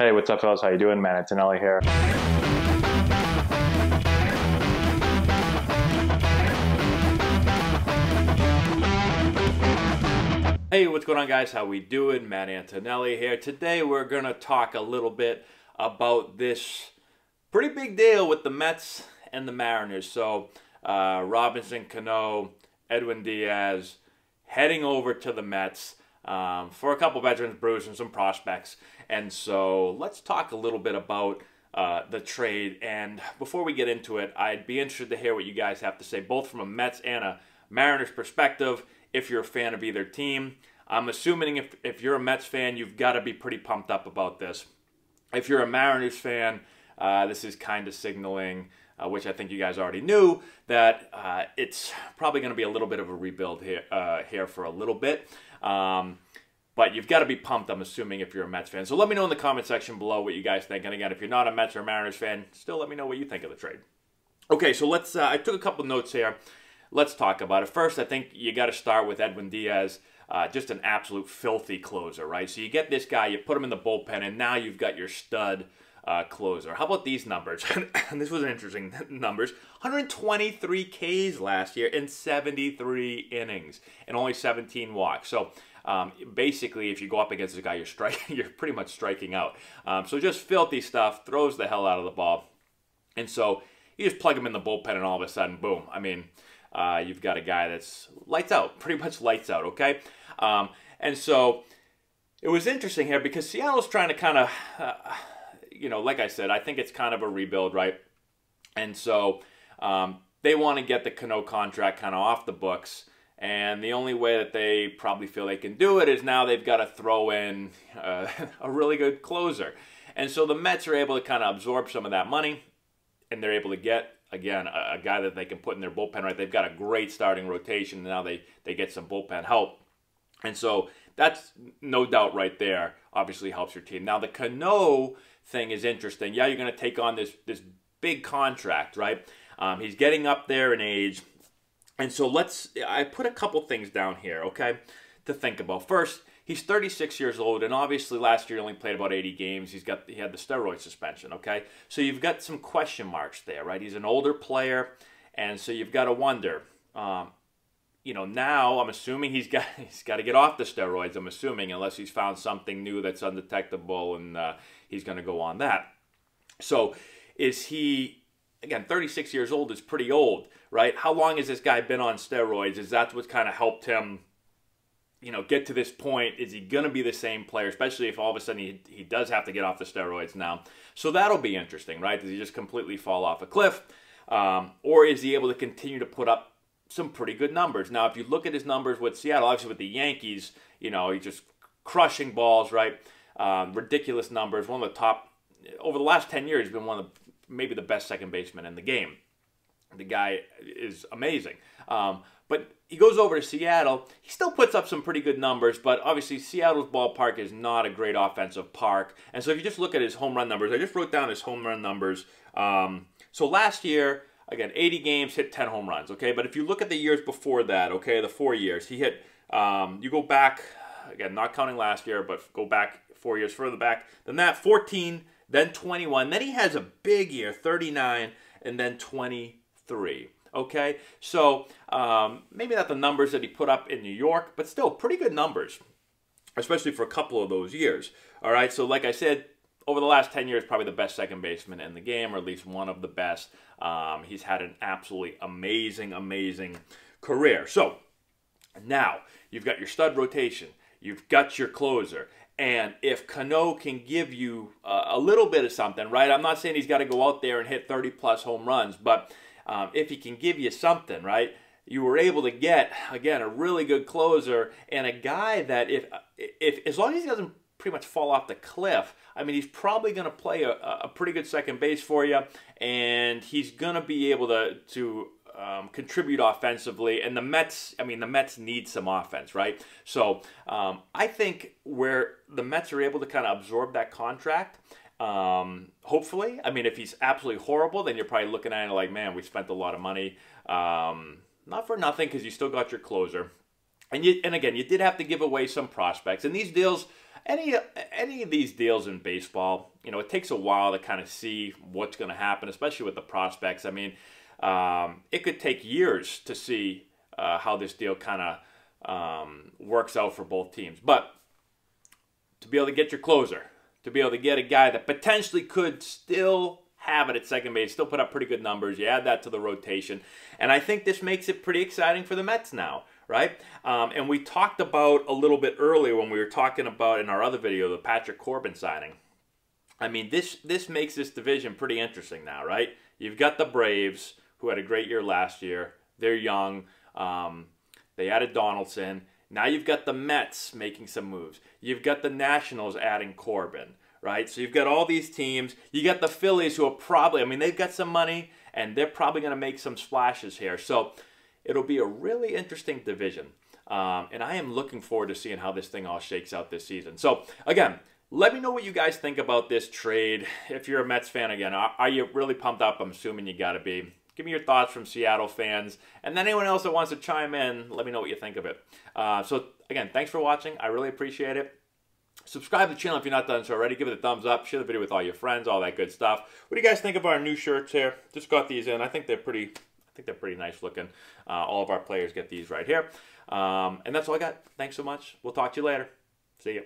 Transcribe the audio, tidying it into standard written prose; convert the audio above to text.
Hey, what's up, fellas? How you doing? Man, Antonelli here. Hey, what's going on, guys? How we doing? Matt Antonelli here. Today we're going to talk a little bit about this pretty big deal with the Mets and the Mariners. So, Robinson, Cano, Edwin Diaz heading over to the Mets for a couple veterans, Bruce, and some prospects. And so let's talk a little bit about the trade. And before we get into it, I'd be interested to hear what you guys have to say, both from a Mets and a Mariners perspective, if you're a fan of either team. I'm assuming if you're a Mets fan, you've got to be pretty pumped up about this. If you're a Mariners fan, this is kind of signaling, which I think you guys already knew, that it's probably going to be a little bit of a rebuild here for a little bit. But you've got to be pumped, I'm assuming, if you're a Mets fan. So let me know in the comment section below what you guys think. And again, if you're not a Mets or a Mariners fan, still let me know what you think of the trade. Okay, so let's. I took a couple notes here. Let's talk about it. First, I think you got to start with Edwin Diaz, just an absolute filthy closer, right? So you get this guy, you put him in the bullpen, and now you've got your stud closer. How about these numbers? And this was an interesting numbers. 123 Ks last year in 73 innings and only 17 walks. So basically, if you go up against this guy, you're pretty much striking out. So just filthy stuff, throws the hell out of the ball. And so you just plug him in the bullpen, and all of a sudden, boom. I mean, you've got a guy that's lights out, pretty much lights out, okay? And so it was interesting here because Seattle's trying to kind of, like I said, I think it's kind of a rebuild, right? And so they want to get the Cano contract kind of off the books. And the only way that they probably feel they can do it is now they've got to throw in a really good closer. And so the Mets are able to kind of absorb some of that money, and they're able to get, again, a guy that they can put in their bullpen, right? They've got a great starting rotation, and now they get some bullpen help. And so that's no doubt right there, obviously helps your team. Now, the Cano thing is interesting. Yeah, you're going to take on this big contract, right? He's getting up there in age. And so I put a couple things down here, okay, to think about. First, he's 36 years old, and obviously last year he only played about 80 games. He had the steroid suspension, okay? So you've got some question marks there, right? He's an older player, and so you've got to wonder, now I'm assuming he's got to get off the steroids, I'm assuming, unless he's found something new that's undetectable, and he's going to go on that. So is he, again, 36 years old is pretty old, right? How long has this guy been on steroids? Is that what's kind of helped him, get to this point? Is he going to be the same player, especially if all of a sudden he does have to get off the steroids now? So that'll be interesting, right? Does he just completely fall off a cliff? Or is he able to continue to put up some pretty good numbers? Now, if you look at his numbers with Seattle, obviously with the Yankees, he's just crushing balls, right? Ridiculous numbers. One of the top, over the last 10 years, he's been one of maybe the best second basemen in the game. The guy is amazing. But he goes over to Seattle. He still puts up some pretty good numbers, but obviously Seattle's ballpark is not a great offensive park. And so if you just look at his home run numbers, I just wrote down his home run numbers. So last year, again, 80 games, hit 10 home runs, okay? But if you look at the years before that, okay, the 4 years, he hit, you go back, again, not counting last year, but go back 4 years further back than that, 14, then 21. Then he has a big year, 39, and then 23. Okay, so maybe not the numbers that he put up in New York, but still pretty good numbers, especially for a couple of those years. All right, so like I said, over the last 10 years, probably the best second baseman in the game, or at least one of the best. He's had an absolutely amazing career. So now you've got your stud rotation, you've got your closer, and if Cano can give you a little bit of something, right? I'm not saying he's got to go out there and hit 30-plus home runs, but if he can give you something, right, you were able to get, again, a really good closer and a guy that if as long as he doesn't pretty much fall off the cliff, I mean, he's probably going to play a pretty good second base for you, and he's going to be able to contribute offensively. And the Mets need some offense, right? So I think where the Mets are able to kind of absorb that contract, hopefully. I mean, if he's absolutely horrible, then you're probably looking at it like, man, we spent a lot of money. Not for nothing, because you still got your closer. And again, you did have to give away some prospects. And these deals, any of these deals in baseball, you know, it takes a while to kind of see what's going to happen, especially with the prospects. I mean, it could take years to see how this deal kind of works out for both teams. But to be able to get your closer, to be able to get a guy that potentially could still have it at second base, still put up pretty good numbers, you add that to the rotation, and I think this makes it pretty exciting for the Mets now, right? And we talked about a little bit earlier when we were talking about in our other video, the Patrick Corbin signing. I mean, this makes this division pretty interesting now, right? You've got the Braves, who had a great year last year. They're young. They added Donaldson. Now you've got the Mets making some moves. You've got the Nationals adding Corbin, right? So you've got all these teams. You got the Phillies, who are probably, I mean, they've got some money, and they're probably going to make some splashes here. So it'll be a really interesting division. And I am looking forward to seeing how this thing all shakes out this season. So, again, let me know what you guys think about this trade. If you're a Mets fan, again, are you really pumped up? I'm assuming you got to be. Give me your thoughts from Seattle fans. And then anyone else that wants to chime in, let me know what you think of it. So, again, thanks for watching. I really appreciate it. Subscribe to the channel if you're not done so already. Give it a thumbs up. Share the video with all your friends, all that good stuff. What do you guys think of our new shirts here? Just got these in. I think they're pretty nice looking. All of our players get these right here. And that's all I got. Thanks so much. We'll talk to you later. See you.